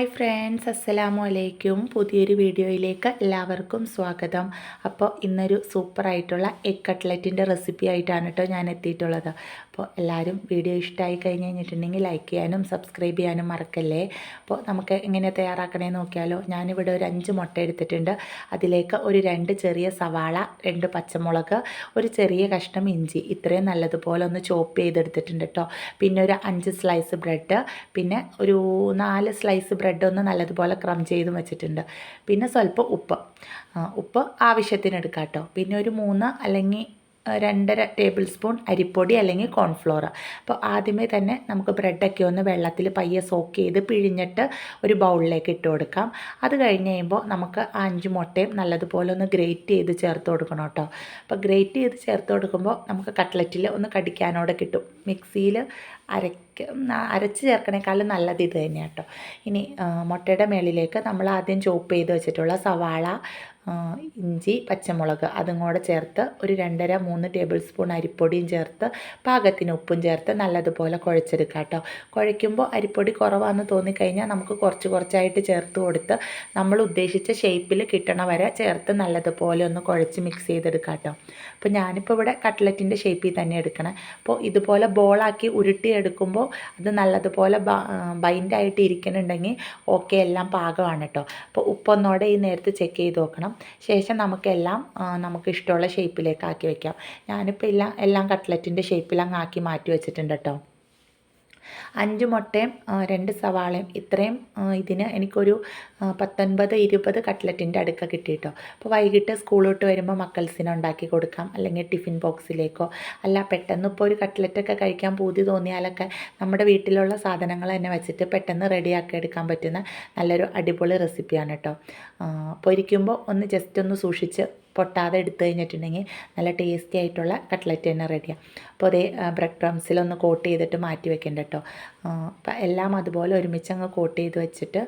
Hi friends, അസ്സലാമു അലൈക്കും. പുതിയൊരു വീഡിയോയിലേക്ക് എല്ലാവർക്കും സ്വാഗതം. അപ്പോൾ ഇന്നൊരു സൂപ്പറായിട്ടുള്ള എഗ് കട്ട്ലറ്റിൻ്റെ റെസിപ്പി ആയിട്ടാണ് കേട്ടോ ഞാൻ എത്തിയിട്ടുള്ളത്. അപ്പോൾ എല്ലാവരും വീഡിയോ ഇഷ്ടമായി കഴിഞ്ഞ് കഴിഞ്ഞിട്ടുണ്ടെങ്കിൽ ലൈക്ക് ചെയ്യാനും സബ്സ്ക്രൈബ് ചെയ്യാനും മറക്കല്ലേ. അപ്പോൾ നമുക്ക് എങ്ങനെ തയ്യാറാക്കണേന്ന് നോക്കിയാലോ. ഞാനിവിടെ ഒരു 5 മുട്ട എടുത്തിട്ടുണ്ട്. അതിലേക്ക് ഒരു 2 ചെറിയ സവാള, 2 പച്ചമുളക്, ഒരു ചെറിയ കഷ്ണം ഇഞ്ചി, ഇത്രയും നല്ലതുപോലെ ഒന്ന് ചോപ്പ് ചെയ്തെടുത്തിട്ടുണ്ട് കേട്ടോ. പിന്നെ ഒരു 5 സ്ലൈസ് ബ്രെഡ്, പിന്നെ ഒരു 4 സ്ലൈസ് ബ്രെഡ് ഒന്ന് നല്ലതുപോലെ ക്രം ചെയ്ത് വെച്ചിട്ടുണ്ട്. പിന്നെ സ്വല്പം ഉപ്പ് ആവശ്യത്തിന് എടുക്കാം കേട്ടോ. പിന്നെ ഒരു 3 അല്ലെങ്കിൽ 2.5 ടേബിൾ സ്പൂൺ അരിപ്പൊടി അല്ലെങ്കിൽ കോൺഫ്ലോർ. അപ്പോൾ ആദ്യമേ തന്നെ നമുക്ക് ബ്രെഡൊക്കെ ഒന്ന് വെള്ളത്തിൽ പയ്യെ സോക്ക് ചെയ്ത് പിഴിഞ്ഞിട്ട് ഒരു ബൗളിലേക്ക് ഇട്ട് കൊടുക്കാം. അത് കഴിഞ്ഞ് കഴിയുമ്പോൾ നമുക്ക് 5 മുട്ടയും നല്ലതുപോലെ ഒന്ന് ഗ്രേറ്റ് ചെയ്ത് ചേർത്ത് കൊടുക്കണം കേട്ടോ. അപ്പോൾ ഗ്രേറ്റ് ചെയ്ത് ചേർത്ത് കൊടുക്കുമ്പോൾ നമുക്ക് കട്ട്ലറ്റിൽ ഒന്ന് കടിക്കാനോടെ കിട്ടും. മിക്സിയിൽ അരച്ച് ചേർക്കണേക്കാളും നല്ലത് ഇത് തന്നെയാണ് കേട്ടോ. ഇനി മുട്ടയുടെ മേളിലേക്ക് നമ്മൾ ആദ്യം ചോപ്പ് ചെയ്ത് വെച്ചിട്ടുള്ള സവാള, ഇഞ്ചി, പച്ചമുളക് അതും കൂടെ ചേർത്ത് ഒരു 2.5-3 ടേബിൾ സ്പൂൺ അരിപ്പൊടിയും ചേർത്ത് പാകത്തിന് ഉപ്പും ചേർത്ത് നല്ലതുപോലെ കുഴച്ചെടുക്കുക കേട്ടോ. കുഴയ്ക്കുമ്പോൾ അരിപ്പൊടി കുറവാണെന്ന് തോന്നിക്കഴിഞ്ഞാൽ നമുക്ക് കുറച്ചായിട്ട് ചേർത്ത് കൊടുത്ത് നമ്മൾ ഉദ്ദേശിച്ച ഷേപ്പിൽ കിട്ടണ വരെ ചേർത്ത് നല്ലതുപോലെ ഒന്ന് കുഴച്ച് മിക്സ് ചെയ്തെടുക്കുക കേട്ടോ. അപ്പോൾ ഞാനിപ്പോൾ ഇവിടെ കട്ട്ലറ്റിൻ്റെ ഷേപ്പിൽ തന്നെ എടുക്കണം. അപ്പോൾ ഇതുപോലെ ബോളാക്കി ഉരുട്ടിയെടുക്കുമ്പോൾ അത് നല്ലതുപോലെ ബൈൻഡായിട്ട് ഇരിക്കുന്നുണ്ടെങ്കിൽ ഓക്കെ, എല്ലാം പാകമാണ് കേട്ടോ. അപ്പോൾ ഉപ്പൊന്നോടെ ഈ നേരത്ത് ചെക്ക് ചെയ്ത് നോക്കണം. ശേഷം നമുക്കെല്ലാം നമുക്ക് ഇഷ്ടമുള്ള ഷേപ്പിലേക്ക് ആക്കി വെക്കാം. ഞാനിപ്പോൾ എല്ലാം കട്ട്ലറ്റിൻ്റെ ഷേപ്പിലങ്ങ് ആക്കി മാറ്റി വെച്ചിട്ടുണ്ട് കേട്ടോ. 5 മുട്ടയും 2 സവാളയും ഇത്രയും ഇതിന് എനിക്കൊരു 19-20 കട്ട്ലറ്റിൻ്റെ അടുക്ക കിട്ടി കേട്ടോ. അപ്പോൾ വൈകിട്ട് സ്കൂൾ വിട്ട് വരുമ്പോൾ മക്കൾസിന് ഉണ്ടാക്കി കൊടുക്കാം, അല്ലെങ്കിൽ ടിഫിൻ ബോക്സിലേക്കോ. അല്ല പെട്ടെന്ന് ഇപ്പോൾ ഒരു കട്ട്ലറ്റൊക്കെ കഴിക്കാൻ പൂതി തോന്നിയാലൊക്കെ നമ്മുടെ വീട്ടിലുള്ള സാധനങ്ങൾ തന്നെ വെച്ചിട്ട് പെട്ടെന്ന് റെഡിയാക്കി എടുക്കാൻ പറ്റുന്ന നല്ലൊരു അടിപൊളി റെസിപ്പിയാണ് കേട്ടോ. പൊരിക്കുമ്പോൾ ഒന്ന് ജസ്റ്റ് ഒന്ന് സൂക്ഷിച്ച് പൊട്ടാതെ എടുത്തു കഴിഞ്ഞിട്ടുണ്ടെങ്കിൽ നല്ല ടേസ്റ്റി ആയിട്ടുള്ള കട്ട്ലറ്റ് തന്നെ റെഡിയാണ്. അപ്പോൾ അതേ ബ്രെഡ് ക്രംസിലൊന്ന് കോട്ട് ചെയ്തിട്ട് മാറ്റി വെക്കേണ്ട കേട്ടോ. അപ്പം എല്ലാം അതുപോലെ ഒരുമിച്ച് അങ്ങ് കോട്ട് ചെയ്ത് വെച്ചിട്ട്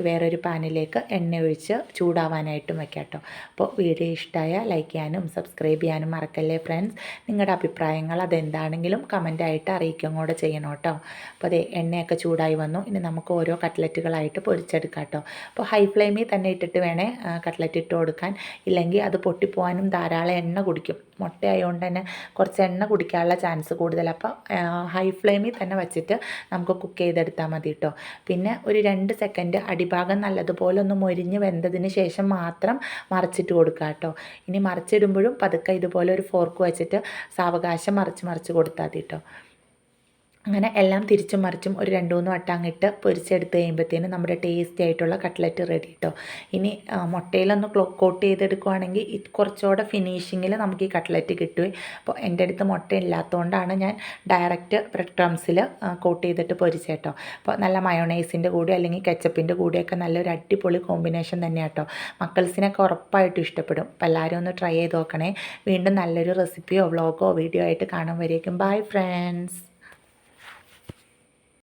വേറൊരു പാനിലേക്ക് എണ്ണ ഒഴിച്ച് ചൂടാവാനായിട്ടും വെക്കാം കേട്ടോ. അപ്പോൾ വീഡിയോ ഇഷ്ടമായ ലൈക്ക് ചെയ്യാനും സബ്സ്ക്രൈബ് ചെയ്യാനും മറക്കല്ലേ ഫ്രണ്ട്സ്. നിങ്ങളുടെ അഭിപ്രായങ്ങൾ അതെന്താണെങ്കിലും കമൻറ്റായിട്ട് അറിയിക്കും കൂടെ ചെയ്യണം കേട്ടോ. അപ്പോൾ അതേ എണ്ണയൊക്കെ ചൂടായി വന്നു. ഇനി നമുക്ക് ഓരോ കട്ട്ലറ്റുകളായിട്ട് പൊരിച്ചെടുക്കാം കേട്ടോ. അപ്പോൾ ഹൈ ഫ്ലെയിമിൽ തന്നെ ഇട്ടിട്ട് വേണേ കട്ട്ലറ്റ് ഇട്ട് കൊടുക്കാൻ, ഇല്ലെങ്കിൽ അത് പൊട്ടിപ്പോവാനും ധാരാളം എണ്ണ കുടിക്കും. മുട്ട ആയതുകൊണ്ട് തന്നെ കുറച്ച് എണ്ണ കുടിക്കാനുള്ള ചാൻസ് കൂടുതലാണ്. അപ്പോൾ ഹൈ ഫ്ലെയിമിൽ തന്നെ വെച്ചിട്ട് നമുക്ക് കുക്ക് ചെയ്തെടുത്താൽ മതി കേട്ടോ. പിന്നെ ഒരു 2 സെക്കൻഡ് അടിഭാഗം നല്ലതുപോലെ ഒന്ന് മൊരിഞ്ഞ് വെന്തതിന് ശേഷം മാത്രം മറിച്ചിട്ട് കൊടുക്കുക കേട്ടോ. ഇനി മറിച്ചിടുമ്പോഴും പതുക്കെ ഇതുപോലെ ഒരു ഫോർക്ക് വെച്ചിട്ട് സാവകാശം മറിച്ച് കൊടുത്താൽ മതി കേട്ടോ. അങ്ങനെ എല്ലാം തിരിച്ചും മറിച്ചും ഒരു 2-3 വട്ടം അങ്ങിട്ട് പൊരിച്ചെടുത്ത് കഴിയുമ്പോഴത്തേനും നമ്മുടെ ടേസ്റ്റി ആയിട്ടുള്ള കട്ട്ലറ്റ് റെഡി കേട്ടോ. ഇനി മുട്ടയിലൊന്ന് കോട്ട് ചെയ്തെടുക്കുകയാണെങ്കിൽ കുറച്ചുകൂടെ ഫിനിഷിങ്ങിൽ നമുക്ക് ഈ കട്ട്ലറ്റ് കിട്ടുകയും. അപ്പോൾ എൻ്റെ അടുത്ത് മുട്ട ഇല്ലാത്തതുകൊണ്ടാണ് ഞാൻ ഡയറക്റ്റ് ബ്രെഡ് ക്രംസിൽ കോട്ട് ചെയ്തിട്ട് പൊരിച്ചേട്ടോ. അപ്പോൾ നല്ല മയോണൈസിൻ്റെ കൂടെ അല്ലെങ്കിൽ കെച്ചപ്പിൻ്റെ കൂടെയൊക്കെ നല്ലൊരു അടിപൊളി കോമ്പിനേഷൻ തന്നെയാണ് കേട്ടോ. മക്കൾസിനൊക്കെ ഉറപ്പായിട്ടും ഇഷ്ടപ്പെടും. അപ്പോൾ എല്ലാവരും ഒന്ന് ട്രൈ ചെയ്ത് നോക്കണേ. വീണ്ടും നല്ലൊരു റെസിപ്പിയോ വ്ളോഗോ വീഡിയോ ആയിട്ട് കാണുമ്പോഴേക്കും ബൈ ഫ്രണ്ട്സ്.